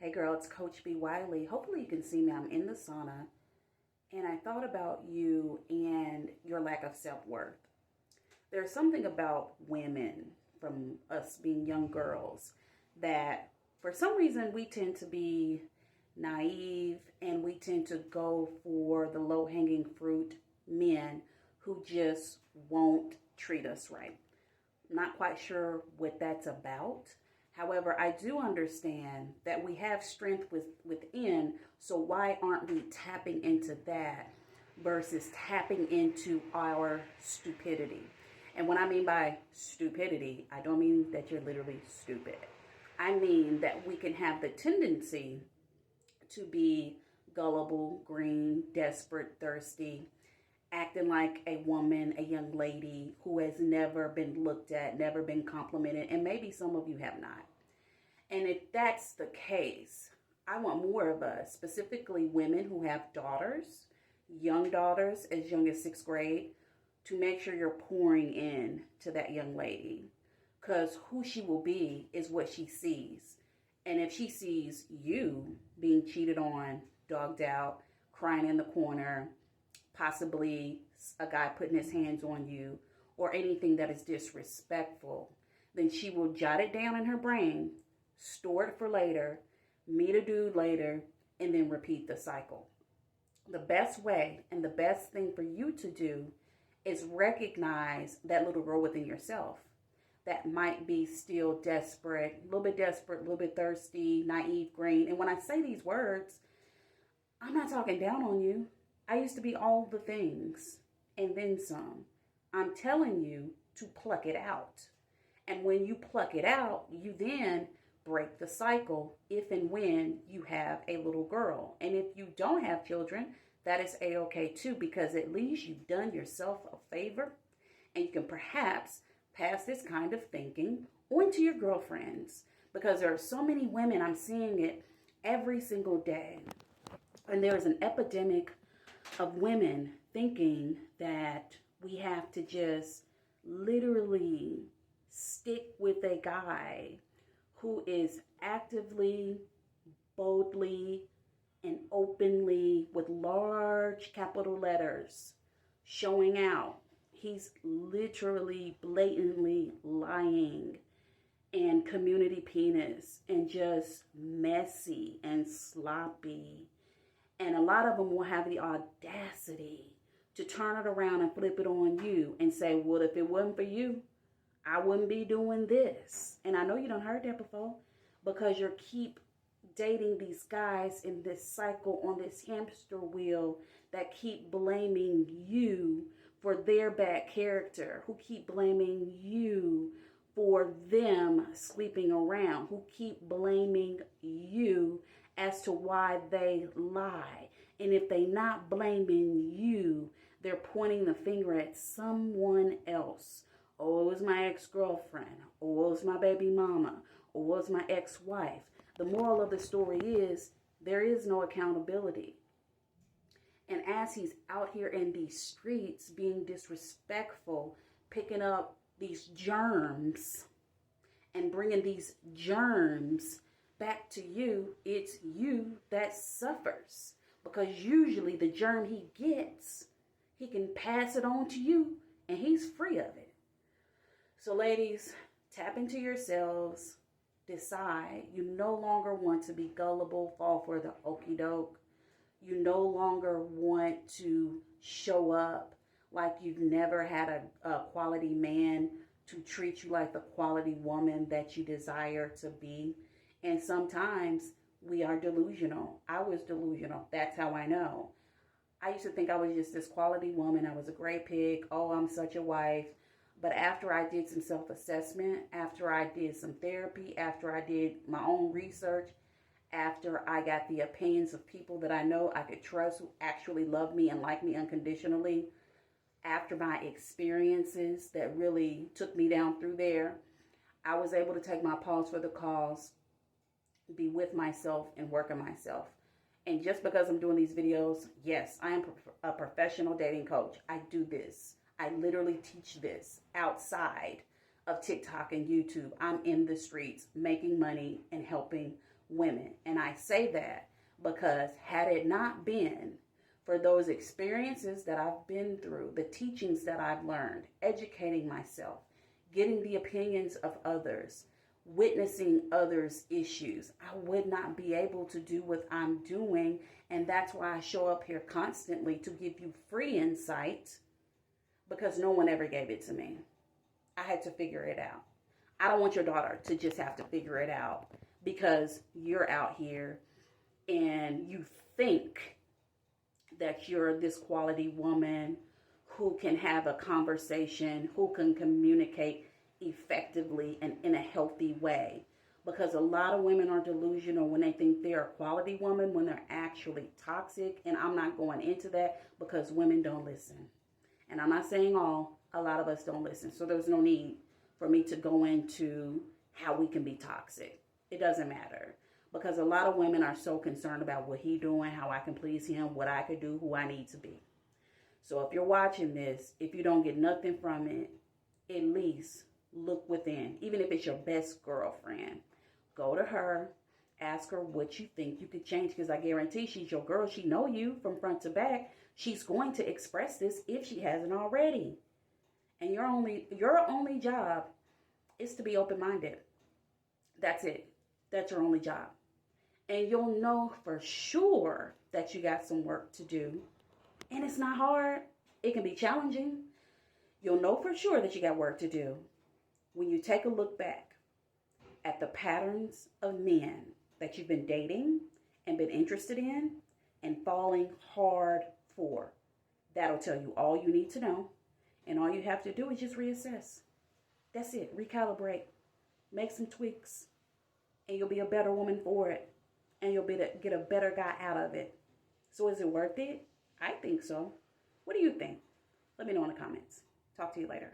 Hey girl, it's Coach B. Wiley. Hopefully you can see me. I'm in the sauna and I thought about you and your lack of self-worth. There's something about women, from us being young girls, that for some reason we tend to be naive and we tend to go for the low-hanging fruit men who just won't treat us right. I'm not quite sure what that's about. However, I do understand that we have strength within, so why aren't we tapping into that versus tapping into our stupidity? And what I mean by stupidity, I don't mean that you're literally stupid. I mean that we can have the tendency to be gullible, green, desperate, thirsty, acting like a woman, a young lady who has never been looked at, never been complimented, and maybe some of you have not. And if that's the case, I want more of us, specifically women who have daughters, young daughters as young as 6th grade, to make sure you're pouring in to that young lady. Because who she will be is what she sees. And if she sees you being cheated on, dogged out, crying in the corner, possibly a guy putting his hands on you, or anything that is disrespectful, then she will jot it down in her brain, store it for later, meet a dude later, and then repeat the cycle. The best way and the best thing for you to do is recognize that little girl within yourself that might be still desperate, a little bit thirsty, naive, green. And when I say these words, I'm not talking down on you. I used to be all the things and then some. I'm telling you to pluck it out. And when you pluck it out, you then break the cycle if and when you have a little girl. And if you don't have children, that is a-okay too, because at least you've done yourself a favor and you can perhaps pass this kind of thinking on to your girlfriends, because there are so many women, I'm seeing it every single day. And there is an epidemic of women thinking that we have to just literally stick with a guy who is actively, boldly, and openly, with large capital letters, showing out. He's literally, blatantly lying and community penis and just messy and sloppy. And a lot of them will have the audacity to turn it around and flip it on you and say, well, if it wasn't for you, I wouldn't be doing this. And I know you done heard that before, because you keep dating these guys in this cycle, on this hamster wheel, that keep blaming you for their bad character, who keep blaming you for them sleeping around, who keep blaming you as to why they lie. And if they not blaming you, they're pointing the finger at someone else. Oh, it was my ex-girlfriend. Oh, it was my baby mama. Oh, it was my ex-wife. The moral of the story is there is no accountability. And as he's out here in these streets being disrespectful, picking up these germs and bringing these germs back to you, it's you that suffers. Because usually the germ he gets, he can pass it on to you and he's free of it. So ladies, tap into yourselves. Decide you no longer want to be gullible, fall for the okie doke. You no longer want to show up like you've never had a quality man to treat you like the quality woman that you desire to be. And sometimes we are delusional. I was delusional. That's how I know. I used to think I was just this quality woman. I was a great pig. Oh, I'm such a wife. But after I did some self-assessment, after I did some therapy, after I did my own research, after I got the opinions of people that I know I could trust, who actually love me and like me unconditionally, after my experiences that really took me down through there, I was able to take my pause for the cause, be with myself and work on myself. And just because I'm doing these videos, yes, I am a professional dating coach. I do this. I literally teach this outside of TikTok and YouTube. I'm in the streets making money and helping women. And I say that because had it not been for those experiences that I've been through, the teachings that I've learned, educating myself, getting the opinions of others, witnessing others' issues, I would not be able to do what I'm doing. And that's why I show up here constantly to give you free insight, because no one ever gave it to me. I had to figure it out. I don't want your daughter to just have to figure it out because you're out here and you think that you're this quality woman who can have a conversation, who can communicate effectively and in a healthy way. Because a lot of women are delusional when they think they're a quality woman when they're actually toxic. And I'm not going into that because women don't listen. And I'm not saying all, a lot of us don't listen. So there's no need for me to go into how we can be toxic. It doesn't matter. Because a lot of women are so concerned about what he's doing, how I can please him, what I could do, who I need to be. So if you're watching this, if you don't get nothing from it, at least look within. Even if it's your best girlfriend, go to her, ask her what you think you could change. Because I guarantee she's your girl. She know you from front to back. She's going to express this if she hasn't already. And your only job is to be open-minded. That's it. That's your only job. And you'll know for sure that you got some work to do. And it's not hard. It can be challenging. You'll know for sure that you got work to do when you take a look back at the patterns of men that you've been dating and been interested in and falling hard for. That'll tell you all you need to know. And all you have to do is just reassess. That's it. Recalibrate. Make some tweaks. And you'll be a better woman for it. And you'll get a better guy out of it. So is it worth it? I think so. What do you think? Let me know in the comments. Talk to you later.